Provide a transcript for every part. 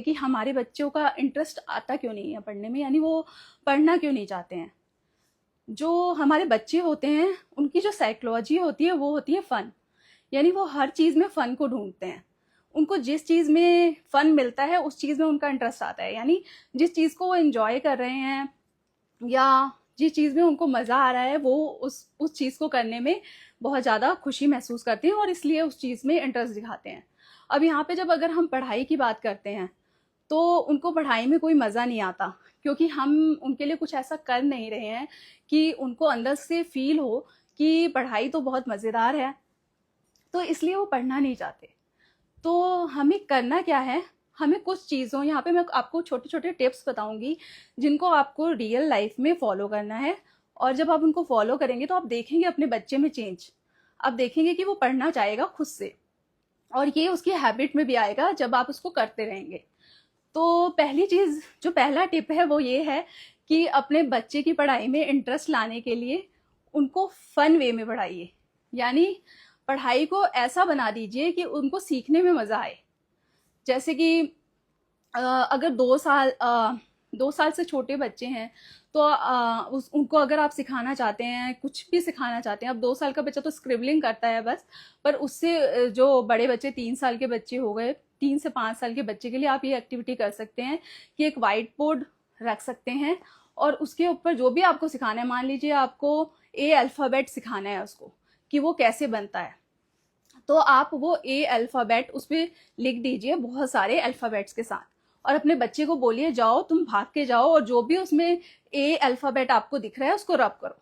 कि हमारे बच्चों का इंटरेस्ट आता क्यों नहीं है पढ़ने में, यानी वो पढ़ना क्यों नहीं चाहते हैं। जो हमारे बच्चे होते हैं उनकी जो साइकोलॉजी होती है वो होती है फ़न, यानी वो हर चीज़ में फ़न को ढूंढते हैं। उनको जिस चीज़ में फ़न मिलता है उस चीज़ में उनका इंटरेस्ट आता है, यानी जिस चीज़ को वो एंजॉय कर रहे हैं या जिस चीज़ में उनको मज़ा आ रहा है वो उस चीज़ को करने में बहुत ज़्यादा खुशी महसूस करते हैं और इसलिए उस चीज़ में इंटरेस्ट दिखाते हैं। अब यहाँ पे जब अगर हम पढ़ाई की बात करते हैं तो उनको पढ़ाई में कोई मज़ा नहीं आता, क्योंकि हम उनके लिए कुछ ऐसा कर नहीं रहे हैं कि उनको अंदर से फील हो कि पढ़ाई तो बहुत मज़ेदार है, तो इसलिए वो पढ़ना नहीं चाहते। तो हमें करना क्या है, हमें कुछ चीज़ों, यहाँ पे मैं आपको छोटे छोटे टिप्स बताऊंगी जिनको आपको रियल लाइफ में फॉलो करना है। और जब आप उनको फॉलो करेंगे तो आप देखेंगे अपने बच्चे में चेंज, आप देखेंगे कि वो पढ़ना चाहेगा खुद से, और ये उसकी हैबिट में भी आएगा जब आप उसको करते रहेंगे। तो पहली चीज़, जो पहला टिप है वो ये है कि अपने बच्चे की पढ़ाई में इंटरेस्ट लाने के लिए उनको फन वे में पढ़ाइए, यानी पढ़ाई को ऐसा बना दीजिए कि उनको सीखने में मज़ा आए। जैसे कि अगर 2 साल से छोटे बच्चे हैं तो उनको अगर आप सिखाना चाहते हैं, कुछ भी सिखाना चाहते हैं, अब 2 साल का बच्चा तो स्क्रिबलिंग करता है बस, पर उससे जो बड़े बच्चे 3 साल के बच्चे हो गए, 3 से 5 साल के बच्चे के लिए आप ये एक्टिविटी कर सकते हैं कि एक वाइट बोर्ड रख सकते हैं और उसके ऊपर जो भी आपको सिखाना है, मान लीजिए आपको ए अल्फ़ाबेट सिखाना है उसको कि वो कैसे बनता है, तो आप वो ए अल्फ़ाबेट उस पर लिख दीजिए बहुत सारे अल्फ़ाबेट्स के साथ, और अपने बच्चे को बोलिए जाओ तुम भाग के जाओ और जो भी उसमें ए अल्फ़ाबेट आपको दिख रहा है उसको रब करो।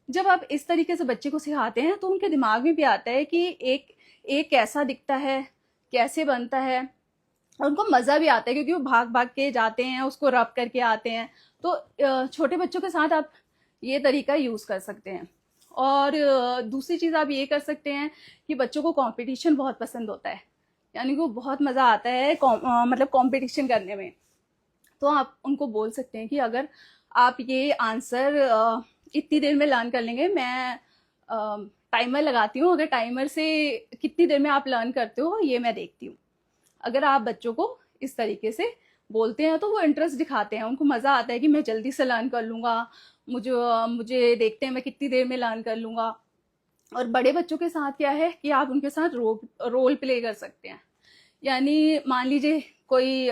जब आप इस तरीके से बच्चे को सिखाते हैं तो उनके दिमाग में भी आता है कि एक कैसा दिखता है, कैसे बनता है, और उनको मज़ा भी आता है क्योंकि वो भाग भाग के जाते हैं, उसको रब करके आते हैं। तो छोटे बच्चों के साथ आप ये तरीका यूज़ कर सकते हैं। और दूसरी चीज़ आप ये कर सकते हैं कि बच्चों को कंपटीशन बहुत पसंद होता है, यानी कि वो बहुत मज़ा आता है मतलब कंपटीशन करने में। तो आप उनको बोल सकते हैं कि अगर आप ये आंसर इतनी देर में लर्न कर लेंगे, मैं टाइमर लगाती हूँ, अगर टाइमर से कितनी देर में आप लर्न करते हो ये मैं देखती हूँ। अगर आप बच्चों को इस तरीके से बोलते हैं तो वो इंटरेस्ट दिखाते हैं, उनको मज़ा आता है कि मैं जल्दी से लर्न कर लूँगा, मुझे देखते हैं मैं कितनी देर में लर्न कर लूँगा। और बड़े बच्चों के साथ क्या है कि आप उनके साथ रोल प्ले कर सकते हैं, यानी मान लीजिए कोई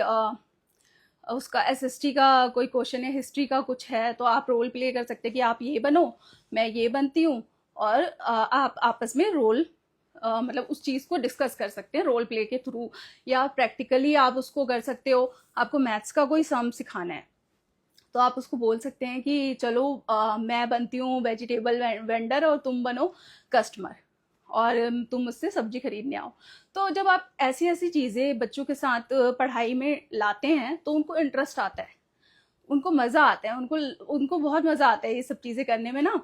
उसका एसएसटी का कोई क्वेश्चन है, हिस्ट्री का कुछ है, तो आप रोल प्ले कर सकते हैं कि आप ये बनो, मैं ये बनती हूँ, और आप आपस में रोल मतलब उस चीज़ को डिस्कस कर सकते हैं रोल प्ले के थ्रू। या प्रैक्टिकली आप उसको कर सकते हो, आपको मैथ्स का कोई सम सिखाना है तो आप उसको बोल सकते हैं कि चलो मैं बनती हूँ वेजिटेबल वेंडर और तुम बनो कस्टमर, और तुम मुझसे सब्जी खरीदने आओ। तो जब आप ऐसी ऐसी चीज़ें बच्चों के साथ पढ़ाई में लाते हैं तो उनको इंटरेस्ट आता है, उनको मज़ा आता है, उनको उनको बहुत मज़ा आता है ये सब चीज़ें करने में ना।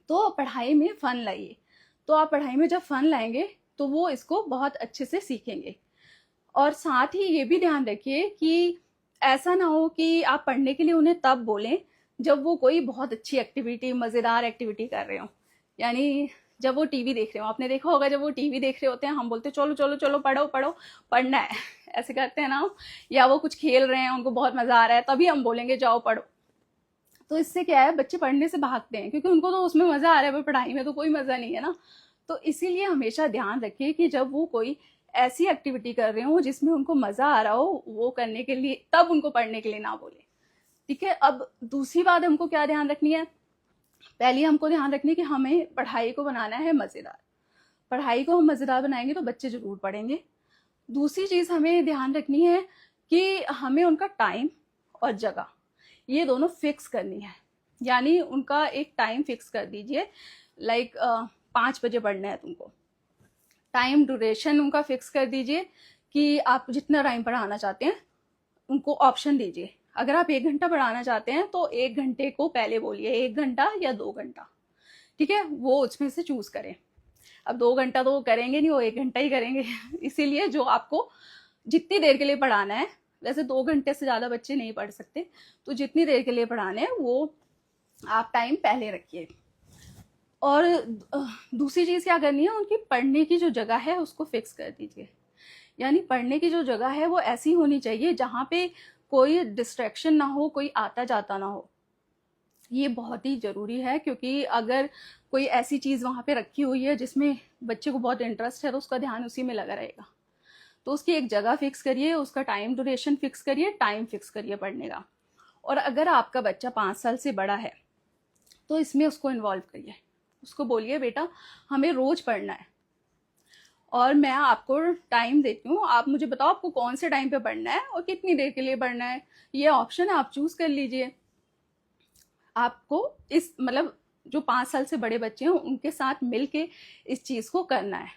तो पढ़ाई में फ़न लाइए, तो आप पढ़ाई में जब फ़न लाएंगे तो वो इसको बहुत अच्छे से सीखेंगे। और साथ ही ये भी ध्यान रखिए कि ऐसा ना हो कि आप पढ़ने के लिए उन्हें तब बोलें जब वो कोई बहुत अच्छी एक्टिविटी, मज़ेदार एक्टिविटी कर रहे हो, यानी जब वो टीवी देख रहे हो। आपने देखा होगा जब वो टीवी देख रहे होते हैं हम बोलते हैं चलो चलो चलो पढ़ो पढ़ो, पढ़ना है ऐसे करते हैं ना। या वो कुछ खेल रहे हैं, उनको बहुत मज़ा आ रहा है, तभी हम बोलेंगे जाओ पढ़ो। तो इससे क्या है, बच्चे पढ़ने से भागते हैं क्योंकि उनको तो उसमें मज़ा आ रहा है, पर पढ़ाई में तो कोई मज़ा नहीं है ना। तो इसीलिए हमेशा ध्यान रखिए कि जब वो कोई ऐसी एक्टिविटी कर रहे हो जिसमें उनको मज़ा आ रहा हो वो करने के लिए, तब उनको पढ़ने के लिए ना बोले। ठीक है। अब दूसरी बात हमको क्या ध्यान रखनी है, पहली हमको ध्यान रखनी है कि हमें पढ़ाई को बनाना है मज़ेदार। पढ़ाई को हम मज़ेदार बनाएंगे तो बच्चे ज़रूर पढ़ेंगे। दूसरी चीज़ हमें ध्यान रखनी है कि हमें उनका टाइम और जगह ये दोनों फिक्स करनी है, यानी उनका एक टाइम फिक्स कर दीजिए, लाइक 5 बजे पढ़ना है तुमको। टाइम ड्यूरेशन उनका फिक्स कर दीजिए कि आप जितना टाइम पढ़ाना चाहते हैं उनको ऑप्शन दीजिए। अगर आप 1 घंटा पढ़ाना चाहते हैं तो 1 घंटे को पहले बोलिए 1 घंटा या 2 घंटा, ठीक है, वो उसमें से चूज करें। अब 2 घंटा तो वो करेंगे नहीं, वो 1 घंटा ही करेंगे इसीलिए जो आपको जितनी देर के लिए पढ़ाना है, वैसे 2 घंटे से ज़्यादा बच्चे नहीं पढ़ सकते, तो जितनी देर के लिए पढ़ाने हैं वो आप टाइम पहले रखिए। और दूसरी चीज़ क्या करनी है, उनकी पढ़ने की जो जगह है उसको फिक्स कर दीजिए, यानी पढ़ने की जो जगह है वो ऐसी होनी चाहिए जहाँ पे कोई डिस्ट्रैक्शन ना हो, कोई आता जाता ना हो। ये बहुत ही ज़रूरी है, क्योंकि अगर कोई ऐसी चीज़ वहाँ पे रखी हुई है जिसमें बच्चे को बहुत इंटरेस्ट है तो उसका ध्यान उसी में लगा रहेगा। तो उसकी एक जगह फिक्स करिए, उसका टाइम ड्यूरेशन फिक्स करिए, टाइम फिक्स करिए पढ़ने का। और अगर आपका बच्चा 5 साल से बड़ा है तो इसमें उसको इन्वॉल्व करिए, उसको बोलिए बेटा हमें रोज़ पढ़ना है और मैं आपको टाइम देती हूँ, आप मुझे बताओ आपको कौन से टाइम पे पढ़ना है और कितनी देर के लिए पढ़ना है। ये ऑप्शन है, आप चूज़ कर लीजिए। आपको इस मतलब जो 5 साल से बड़े बच्चे हैं उनके साथ मिल के इस चीज़ को करना है।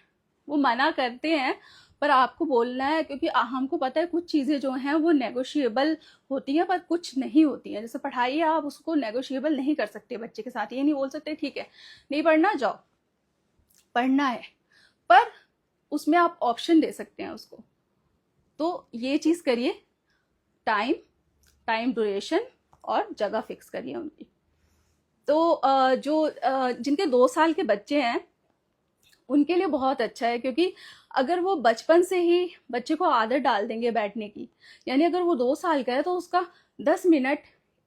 वो मना करते हैं पर आपको बोलना है, क्योंकि हमको पता है कुछ चीज़ें जो हैं वो नेगोशिएबल होती हैं पर कुछ नहीं होती हैं। जैसे पढ़ाई है, आप उसको नेगोशिएबल नहीं कर सकते बच्चे के साथ। ये नहीं बोल सकते ठीक है नहीं पढ़ना, जाओ, पढ़ना है, पर उसमें आप ऑप्शन दे सकते हैं उसको। तो ये चीज़ करिए, टाइम, टाइम ड्यूरेशन और जगह फिक्स करिए उनकी। तो जिनके 2 साल के बच्चे हैं उनके लिए बहुत अच्छा है, क्योंकि अगर वो बचपन से ही बच्चे को आदत डाल देंगे बैठने की, यानी अगर वो 2 साल का है तो उसका 10 मिनट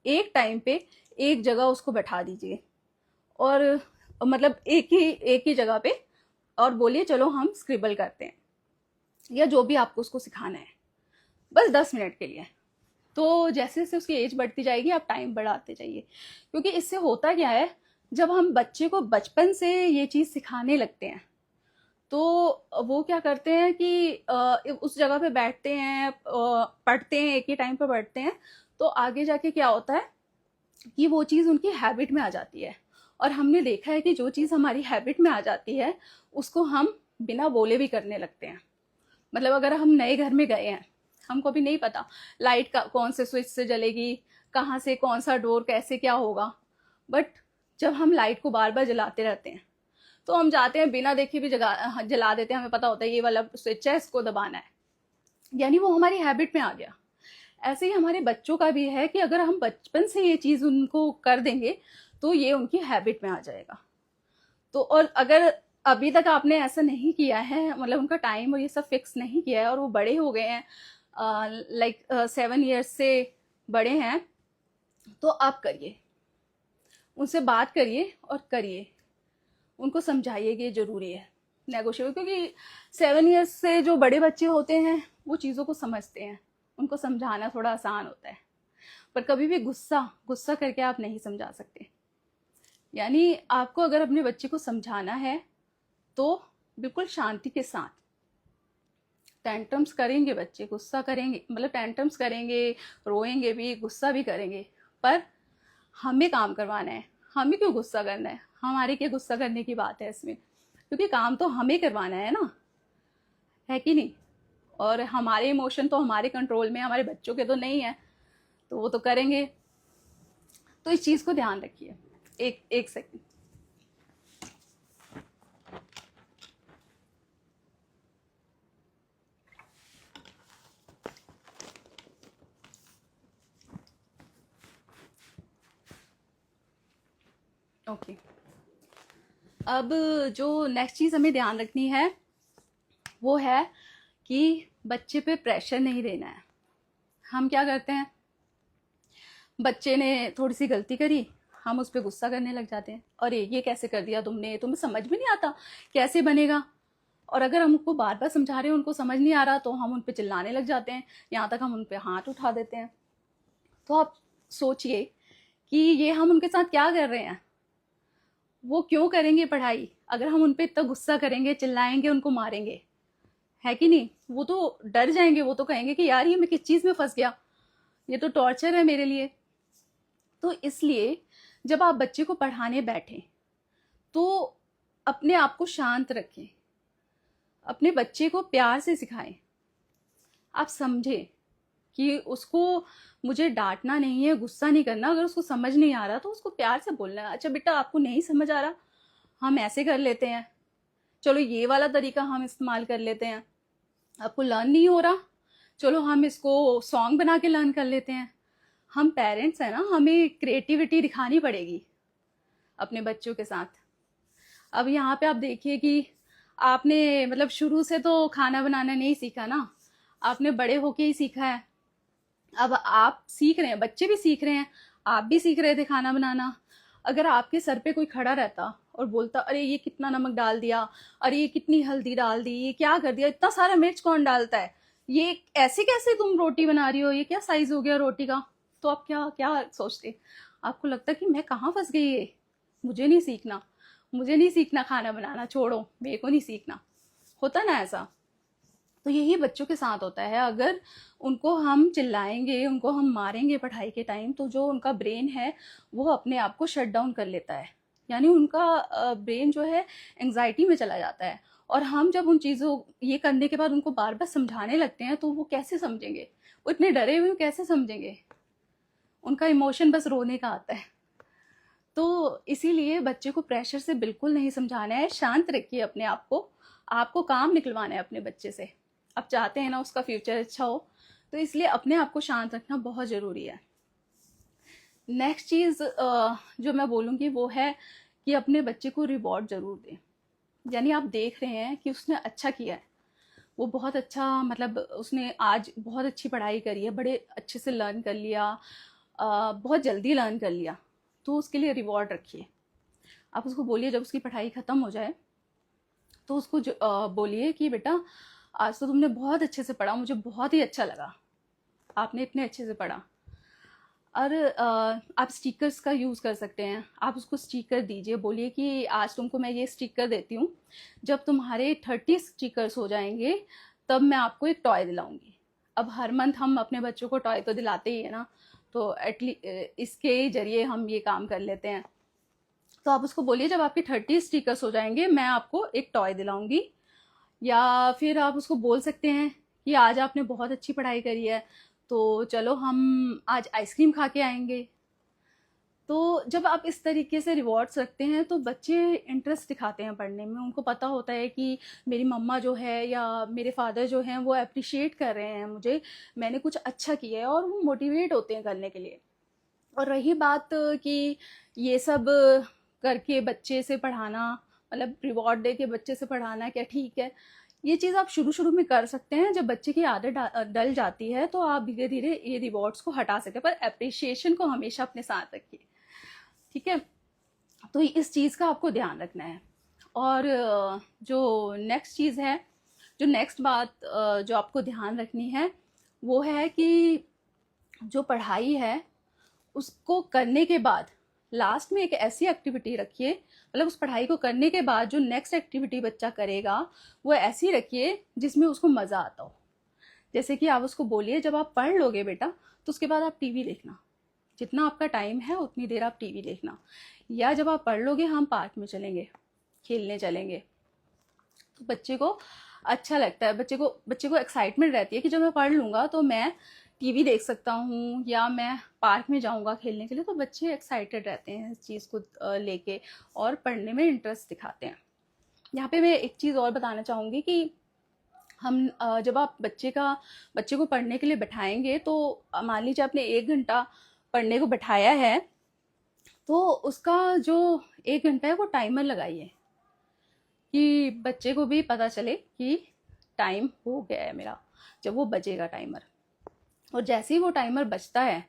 एक टाइम पे एक जगह उसको बैठा दीजिए, और मतलब एक ही जगह पे, और बोलिए चलो हम स्क्रिबल करते हैं या जो भी आपको उसको सिखाना है, बस 10 मिनट के लिए। तो जैसे जैसे उसकी एज बढ़ती जाएगी आप टाइम बढ़ाते जाइए, क्योंकि इससे होता क्या है, जब हम बच्चे को बचपन से ये चीज़ सिखाने लगते हैं तो वो क्या करते हैं कि उस जगह पे बैठते हैं, पढ़ते हैं, एक ही टाइम पे पढ़ते हैं, तो आगे जाके क्या होता है कि वो चीज़ उनकी हैबिट में आ जाती है। और हमने देखा है कि जो चीज़ हमारी हैबिट में आ जाती है उसको हम बिना बोले भी करने लगते हैं। मतलब अगर हम नए घर में गए हैं, हमको अभी नहीं पता लाइट का कौन से स्विच से जलेगी, कहाँ से कौन सा डोर कैसे क्या होगा, बट जब हम लाइट को बार बार जलाते रहते हैं तो हम जाते हैं बिना देखे भी जला देते हैं। हमें पता होता है ये वाला स्विच है, इसको दबाना है, यानी वो हमारी हैबिट में आ गया। ऐसे ही हमारे बच्चों का भी है कि अगर हम बचपन से ये चीज़ उनको कर देंगे तो ये उनकी हैबिट में आ जाएगा। तो और अगर अभी तक आपने ऐसा नहीं किया है, मतलब उनका टाइम और ये सब फिक्स नहीं किया है और वो बड़े हो गए हैं, लाइक 7 ईयर्स से बड़े हैं, तो आप करिए, उनसे बात करिए और करिए, उनको समझाइए कि ये ज़रूरी है नेगोशिएबल, क्योंकि 7 ईयर्स से जो बड़े बच्चे होते हैं वो चीज़ों को समझते हैं, उनको समझाना थोड़ा आसान होता है। पर कभी भी गुस्सा गुस्सा करके आप नहीं समझा सकते। यानी आपको अगर अपने बच्चे को समझाना है तो बिल्कुल शांति के साथ। टेंट्रम्स करेंगे बच्चे, गुस्सा करेंगे, मतलब टेंट्रम्स करेंगे, रोएंगे भी, गुस्सा भी करेंगे, पर हमें काम करवाना है। हमें क्यों गुस्सा करना है, हमारे क्या गुस्सा करने की बात है इसमें, क्योंकि काम तो हमें करवाना है ना, है कि नहीं। और हमारे इमोशन तो हमारे कंट्रोल में, हमारे बच्चों के तो नहीं है, तो वो तो करेंगे। तो इस चीज़ को ध्यान रखिए। एक सेकंड। ओके, अब जो नेक्स्ट चीज़ हमें ध्यान रखनी है वो है कि बच्चे पे प्रेशर नहीं देना है। हम क्या करते हैं, बच्चे ने थोड़ी सी गलती करी, हम उस पर गुस्सा करने लग जाते हैं, अरे ये कैसे कर दिया तुमने, तुम्हें समझ में नहीं आता कैसे बनेगा। और अगर हम उनको बार बार समझा रहे हैं, उनको समझ नहीं आ रहा, तो हम उन पर चिल्लाने लग जाते हैं, यहाँ तक हम उन पर हाथ उठा देते हैं। तो आप सोचिए कि ये हम उनके साथ क्या कर रहे हैं। वो क्यों करेंगे पढ़ाई अगर हम उन पर इतना गुस्सा करेंगे, चिल्लाएंगे, उनको मारेंगे, है कि नहीं। वो तो डर जाएंगे, वो तो कहेंगे कि यार ये मैं किस चीज़ में फंस गया, ये तो टॉर्चर है मेरे लिए। तो इसलिए जब आप बच्चे को पढ़ाने बैठें तो अपने आप को शांत रखें, अपने बच्चे को प्यार से सिखाएं। आप समझें कि उसको मुझे डांटना नहीं है, गुस्सा नहीं करना। अगर उसको समझ नहीं आ रहा तो उसको प्यार से बोलना है, अच्छा बेटा आपको नहीं समझ आ रहा, हम ऐसे कर लेते हैं, चलो ये वाला तरीका हम इस्तेमाल कर लेते हैं। आपको लर्न नहीं हो रहा, चलो हम इसको सॉन्ग बना के लर्न कर लेते हैं। हम पेरेंट्स हैं ना, हमें क्रिएटिविटी दिखानी पड़ेगी अपने बच्चों के साथ। अब यहाँ पे आप देखिए कि आपने मतलब शुरू से तो खाना बनाना नहीं सीखा ना, आपने बड़े होके ही सीखा है। अब आप सीख रहे हैं, बच्चे भी सीख रहे हैं, आप भी सीख रहे थे खाना बनाना। अगर आपके सर पे कोई खड़ा रहता और बोलता अरे ये कितना नमक डाल दिया, अरे ये कितनी हल्दी डाल दी, ये क्या कर दिया, इतना सारा मिर्च कौन डालता है, ये ऐसे कैसे तुम रोटी बना रही हो, ये क्या साइज हो गया रोटी का, तो आप क्या क्या सोचते? आपको लगता कि मैं कहाँ फंस गई, ये मुझे नहीं सीखना, मुझे नहीं सीखना खाना बनाना, छोड़ो मेरे को नहीं सीखना। होता ना ऐसा। तो यही बच्चों के साथ होता है। अगर उनको हम चिल्लाएंगे, उनको हम मारेंगे पढ़ाई के टाइम, तो जो उनका ब्रेन है वो अपने आप को शट डाउन कर लेता है, यानी उनका ब्रेन जो है एंग्जाइटी में चला जाता है। और हम जब उन चीज़ों ये करने के बाद उनको बार बार समझाने लगते हैं तो वो कैसे समझेंगे, वो इतने डरे हुए कैसे समझेंगे, उनका इमोशन बस रोने का आता है। तो इसीलिए बच्चे को प्रेशर से बिल्कुल नहीं समझाना है, शांत रखिए अपने आप को, आपको काम निकलवाना है अपने बच्चे से। आप चाहते हैं ना उसका फ्यूचर अच्छा हो, तो इसलिए अपने आप को शांत रखना बहुत ज़रूरी है। नेक्स्ट चीज़ जो मैं बोलूँगी वो है कि अपने बच्चे को रिवॉर्ड ज़रूर दें। यानी आप देख रहे हैं कि उसने अच्छा किया है, वो बहुत अच्छा, मतलब उसने आज बहुत अच्छी पढ़ाई करी है, बड़े अच्छे से लर्न कर लिया, बहुत जल्दी लर्न कर लिया, तो उसके लिए रिवॉर्ड रखिए। आप उसको बोलिए जब उसकी पढ़ाई ख़त्म हो जाए तो उसको बोलिए कि बेटा आज तो तुमने बहुत अच्छे से पढ़ा, मुझे बहुत ही अच्छा लगा, आपने इतने अच्छे से पढ़ा। और आप स्टिकर्स का यूज़ कर सकते हैं, आप उसको स्टिकर दीजिए, बोलिए कि आज तुमको मैं ये स्टिकर देती हूँ, जब तुम्हारे 30 स्टिकर्स हो जाएंगे तब मैं आपको एक टॉय दिलाऊंगी। अब हर मंथ हम अपने बच्चों को टॉय तो दिलाते ही है ना, तो एटलीस्ट इसके जरिए हम ये काम कर लेते हैं। तो आप उसको बोलिए जब आपके 30 स्टिकर्स हो जाएंगे मैं आपको एक टॉय दिलाऊंगी। या फिर आप उसको बोल सकते हैं कि आज आपने बहुत अच्छी पढ़ाई करी है, तो चलो हम आज आइसक्रीम खा के आएंगे। तो जब आप इस तरीके से रिवॉर्ड्स रखते हैं तो बच्चे इंटरेस्ट दिखाते हैं पढ़ने में, उनको पता होता है कि मेरी मम्मा जो है या मेरे फादर जो हैं वो अप्रिशिएट कर रहे हैं मुझे, मैंने कुछ अच्छा किया है, और वो मोटिवेट होते हैं करने के लिए। और रही बात कि ये सब करके बच्चे से पढ़ाना, मतलब रिवॉर्ड दे के बच्चे से पढ़ाना क्या ठीक है, ये चीज़ आप शुरू शुरू में कर सकते हैं। जब बच्चे की आदत डल जाती है तो आप धीरे धीरे ये रिवॉर्ड्स को हटा सकते हैं, पर अप्रिशिएशन को हमेशा अपने साथ रखिए, ठीक है। तो इस चीज़ का आपको ध्यान रखना है। और जो नेक्स्ट चीज़ है, जो नेक्स्ट बात जो आपको ध्यान रखनी है वो है कि जो पढ़ाई है उसको करने के बाद लास्ट में एक ऐसी एक्टिविटी रखिए, मतलब उस पढ़ाई को करने के बाद जो नेक्स्ट एक्टिविटी बच्चा करेगा वो ऐसी रखिए जिसमें उसको मज़ा आता हो। जैसे कि आप उसको बोलिए जब आप पढ़ लोगे बेटा तो उसके बाद आप टीवी देखना, जितना आपका टाइम है उतनी देर आप टीवी देखना, या जब आप पढ़ लोगे हम पार्क में चलेंगे, खेलने चलेंगे। तो बच्चे को अच्छा लगता है, बच्चे को एक्साइटमेंट रहती है कि जब मैं पढ़ लूँगा तो मैं टीवी देख सकता हूँ या मैं पार्क में जाऊँगा खेलने के लिए। तो बच्चे एक्साइटेड रहते हैं इस चीज़ को लेके और पढ़ने में इंटरेस्ट दिखाते हैं। यहाँ पे मैं एक चीज़ और बताना चाहूँगी कि हम जब आप बच्चे को पढ़ने के लिए बैठाएंगे तो मान लीजिए आपने 1 घंटा पढ़ने को बैठाया है, तो उसका जो 1 घंटा है वो टाइमर लगाइए कि बच्चे को भी पता चले कि टाइम हो गया है मेरा, जब वो बजेगा टाइमर। और जैसे ही वो टाइमर बजता है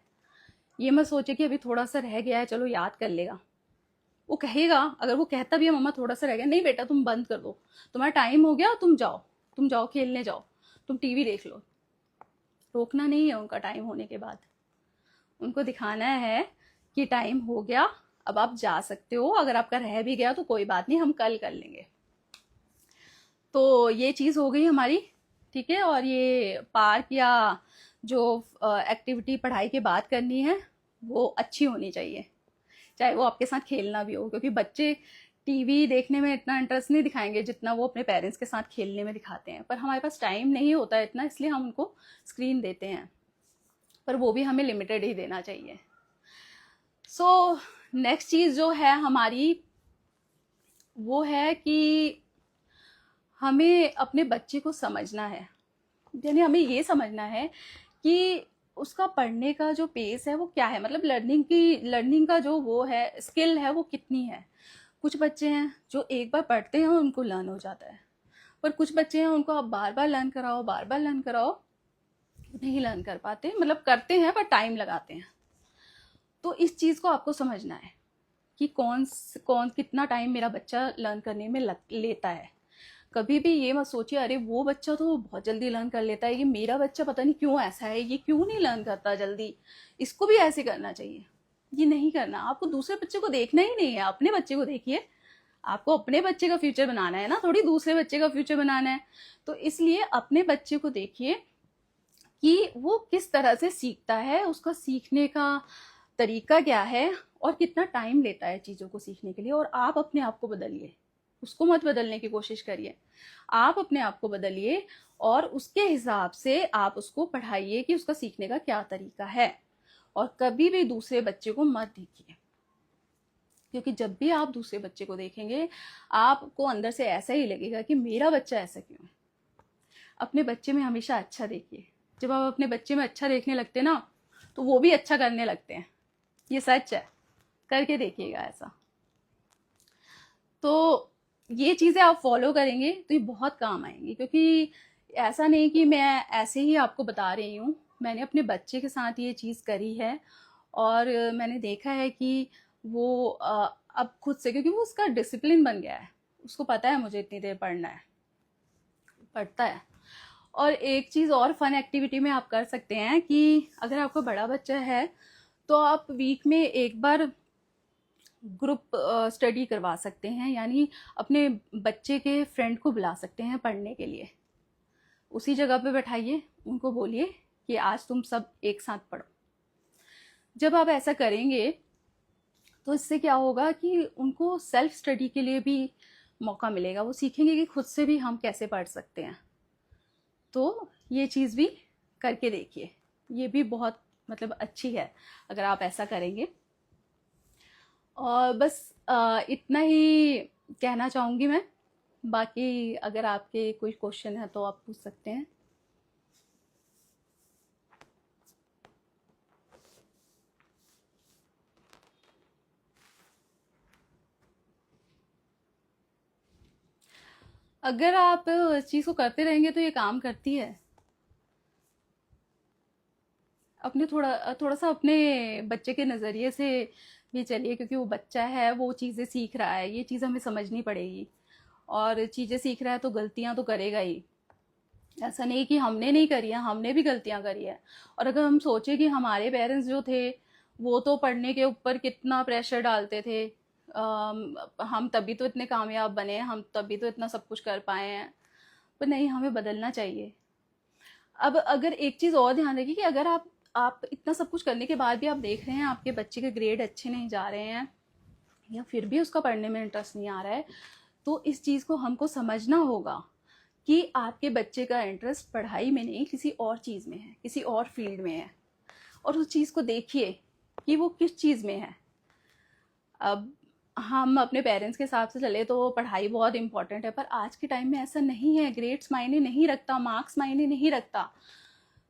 ये मत सोचे कि अभी थोड़ा सा रह गया है चलो याद कर लेगा। वो कहेगा, अगर वो कहता भी है मम्मा थोड़ा सा रह गया, नहीं बेटा तुम बंद कर दो, तुम्हारा टाइम हो गया, तुम जाओ खेलने जाओ, तुम टीवी देख लो। रोकना नहीं है उनका टाइम होने के बाद, उनको दिखाना है कि टाइम हो गया, अब आप जा सकते हो, अगर आपका रह भी गया तो कोई बात नहीं, हम कल कर लेंगे। तो ये चीज़ हो गई हमारी, ठीक है। और ये पार्क या जो एक्टिविटी पढ़ाई के बाद करनी है वो अच्छी होनी चाहिए, चाहे वो आपके साथ खेलना भी हो, क्योंकि बच्चे टीवी देखने में इतना इंटरेस्ट नहीं दिखाएंगे जितना वो अपने पेरेंट्स के साथ खेलने में दिखाते हैं। पर हमारे पास टाइम नहीं होता है इतना, इसलिए हम उनको स्क्रीन देते हैं, पर वो भी हमें लिमिटेड ही देना चाहिए। सो नेक्स्ट चीज़ जो है हमारी वो है कि हमें अपने बच्चे को समझना है, यानी हमें ये समझना है कि उसका पढ़ने का जो पेस है वो क्या है, मतलब लर्निंग का जो वो है स्किल है वो कितनी है। कुछ बच्चे हैं जो एक बार पढ़ते हैं और उनको लर्न हो जाता है, पर कुछ बच्चे हैं उनको आप बार बार लर्न कराओ, बार बार लर्न कराओ, नहीं लर्न कर पाते, मतलब करते हैं पर टाइम लगाते हैं। तो इस चीज़ को आपको समझना है कि कौन कितना टाइम मेरा बच्चा लर्न करने में लेता है। कभी भी ये मत सोचिए अरे वो बच्चा तो बहुत जल्दी लर्न कर लेता है, ये मेरा बच्चा पता नहीं क्यों ऐसा है, ये क्यों नहीं लर्न करता जल्दी, इसको भी ऐसे करना चाहिए। ये नहीं करना, आपको दूसरे बच्चे को देखना ही नहीं है, अपने बच्चे को देखिए। आपको अपने बच्चे का फ्यूचर बनाना है ना, थोड़ी दूसरे बच्चे का फ्यूचर बनाना है। तो इसलिए अपने बच्चे को देखिए कि वो किस तरह से सीखता है, उसका सीखने का तरीका क्या है और कितना टाइम लेता है चीज़ों को सीखने के लिए। और आप अपने आप को बदलिए, उसको मत बदलने की कोशिश करिए। आप अपने आप को बदलिए और उसके हिसाब से आप उसको पढ़ाइए कि उसका सीखने का क्या तरीका है। और कभी भी दूसरे बच्चे को मत देखिए, क्योंकि जब भी आप दूसरे बच्चे को देखेंगे आपको अंदर से ऐसा ही लगेगा कि मेरा बच्चा ऐसा क्यों है। अपने बच्चे में हमेशा अच्छा देखिए। जब आप अपने बच्चे में अच्छा देखने लगते हैं ना, तो वो भी अच्छा करने लगते हैं। ये सच है, करके देखिएगा ऐसा। तो ये चीज़ें आप फॉलो करेंगे तो ये बहुत काम आएंगी, क्योंकि ऐसा नहीं कि मैं ऐसे ही आपको बता रही हूँ, मैंने अपने बच्चे के साथ ये चीज़ करी है और मैंने देखा है कि वो अब खुद से, क्योंकि वो उसका डिसिप्लिन बन गया है, उसको पता है मुझे इतनी देर पढ़ना है, पढ़ता है। और एक चीज़ और फन एक्टिविटी में आप कर सकते हैं कि अगर आपका बड़ा बच्चा है तो आप वीक में एक बार ग्रुप स्टडी करवा सकते हैं, यानी अपने बच्चे के फ्रेंड को बुला सकते हैं पढ़ने के लिए। उसी जगह पे बैठाइए, उनको बोलिए कि आज तुम सब एक साथ पढ़ो। जब आप ऐसा करेंगे तो इससे क्या होगा कि उनको सेल्फ स्टडी के लिए भी मौका मिलेगा, वो सीखेंगे कि खुद से भी हम कैसे पढ़ सकते हैं। तो ये चीज़ भी करके देखिए, ये भी बहुत मतलब अच्छी है अगर आप ऐसा करेंगे। और बस इतना ही कहना चाहूँगी मैं। बाकी अगर आपके कोई क्वेश्चन है तो आप पूछ सकते हैं। अगर आप इस चीज़ को करते रहेंगे तो ये काम करती है। अपने थोड़ा सा अपने बच्चे के नज़रिए से भी चलिए, क्योंकि वो बच्चा है, वो चीज़ें सीख रहा है, ये चीज़ हमें समझनी पड़ेगी। और चीज़ें सीख रहा है तो गलतियाँ तो करेगा ही, ऐसा नहीं कि हमने नहीं करी है, हमने भी गलतियाँ करी है। और अगर हम सोचे कि हमारे पेरेंट्स जो थे वो तो पढ़ने के ऊपर कितना प्रेशर डालते थे, हम तभी तो इतने कामयाब बने हैं, हम तभी तो इतना सब कुछ कर पाए हैं, पर नहीं, हमें बदलना चाहिए। अब अगर एक चीज़ और ध्यान रखिए कि अगर आप इतना सब कुछ करने के बाद भी आप देख रहे हैं आपके बच्चे के ग्रेड अच्छे नहीं जा रहे हैं या फिर भी उसका पढ़ने में इंटरेस्ट नहीं आ रहा है, तो इस चीज़ को हमको समझना होगा कि आपके बच्चे का इंटरेस्ट पढ़ाई में नहीं, किसी और चीज़ में है, किसी और फील्ड में है। और उस चीज़ को देखिए कि वो किस चीज़ में है। अब हम अपने पेरेंट्स के हिसाब से चले तो पढ़ाई बहुत इंपॉर्टेंट है, पर आज के टाइम में ऐसा नहीं है। ग्रेड्स मायने नहीं रखता, मार्क्स मायने नहीं रखता।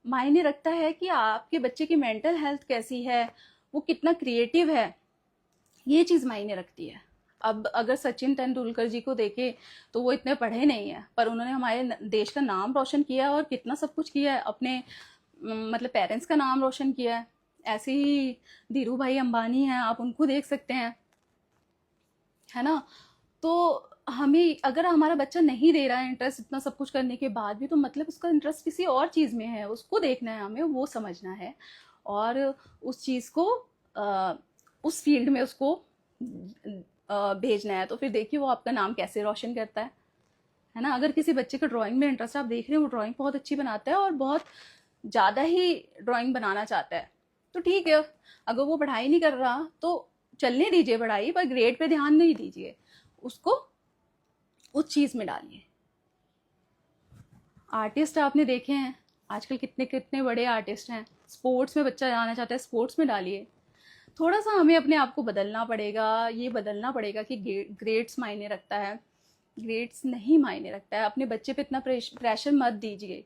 मायने रखता है कि आपके बच्चे की मेंटल हेल्थ कैसी है, वो कितना क्रिएटिव है, ये चीज़ मायने रखती है। अब अगर सचिन तेंदुलकर जी को देखें तो वो इतने पढ़े नहीं हैं, पर उन्होंने हमारे देश का नाम रोशन किया और कितना सब कुछ किया है, अपने मतलब पेरेंट्स का नाम रोशन किया है। ऐसे ही धीरू भाई अंबानी हैं, आप उनको देख सकते हैं, है ना। तो हमें अगर हमारा बच्चा नहीं दे रहा है इंटरेस्ट इतना सब कुछ करने के बाद भी, तो मतलब उसका इंटरेस्ट किसी और चीज़ में है, उसको देखना है, हमें वो समझना है और उस चीज़ को उस फील्ड में उसको भेजना है। तो फिर देखिए वो आपका नाम कैसे रोशन करता है ना। अगर किसी बच्चे का ड्राइंग में इंटरेस्ट, आप देख रहे हैं वो ड्राइंग बहुत अच्छी बनाता है और बहुत ज़्यादा ही ड्राइंग बनाना चाहता है, तो ठीक है। अगर वो पढ़ाई नहीं कर रहा तो चलने दीजिए पढ़ाई, पर ग्रेड पे ध्यान नहीं दीजिए, उसको उस चीज़ में डालिए। आर्टिस्ट आपने देखे हैं आजकल, कितने कितने बड़े आर्टिस्ट हैं। स्पोर्ट्स में बच्चा जाना चाहता है, स्पोर्ट्स में डालिए। थोड़ा सा हमें अपने आप को बदलना पड़ेगा, ये बदलना पड़ेगा कि ग्रेड्स मायने रखता है, ग्रेड्स नहीं मायने रखता है। अपने बच्चे पे इतना प्रेशर मत दीजिए